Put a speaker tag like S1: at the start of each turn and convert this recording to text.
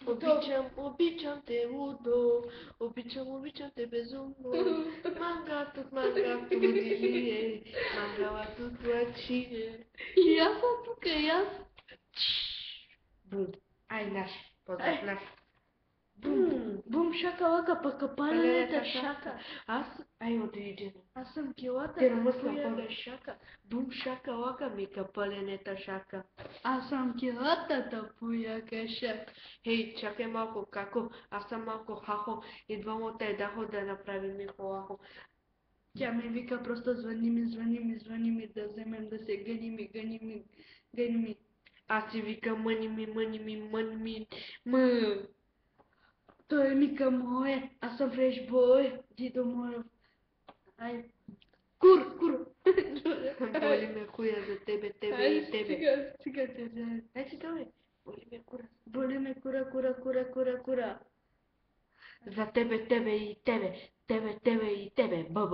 S1: Običam te Udo, običam te bezumno, manga tu dilije, manga tu tlačije.
S2: Ja sam tukaj, jaz.
S1: Bum, aj naš, pozdrav naš.
S2: Bum šaka vaka pa kapaleta šaka.
S1: Aj određeno.
S2: A sam kiwata
S1: Ter mă
S2: puya
S1: scapă.
S2: ga shaka.
S1: Bum shaka waka mi kapaleneta shaka.
S2: A sam kiwata puya ga shaka.
S1: Hej, čakaj malko kako, a sam malko haho, idvamo taj daho da napravim aho.
S2: Тя ми вика просто звъни ми да вземем да се гъни ми.
S1: Аз си вика мъни ми,
S2: Той ми към мое, аз съм фреш бой, дидо мое. Ай, кур.
S1: Боли ме хуя за тебе и тебе.
S2: Стига.
S1: Ай си давай, боли ме кура.
S2: Боли ме кура.
S1: За тебе и тебе, тебе и тебе, бъбъл.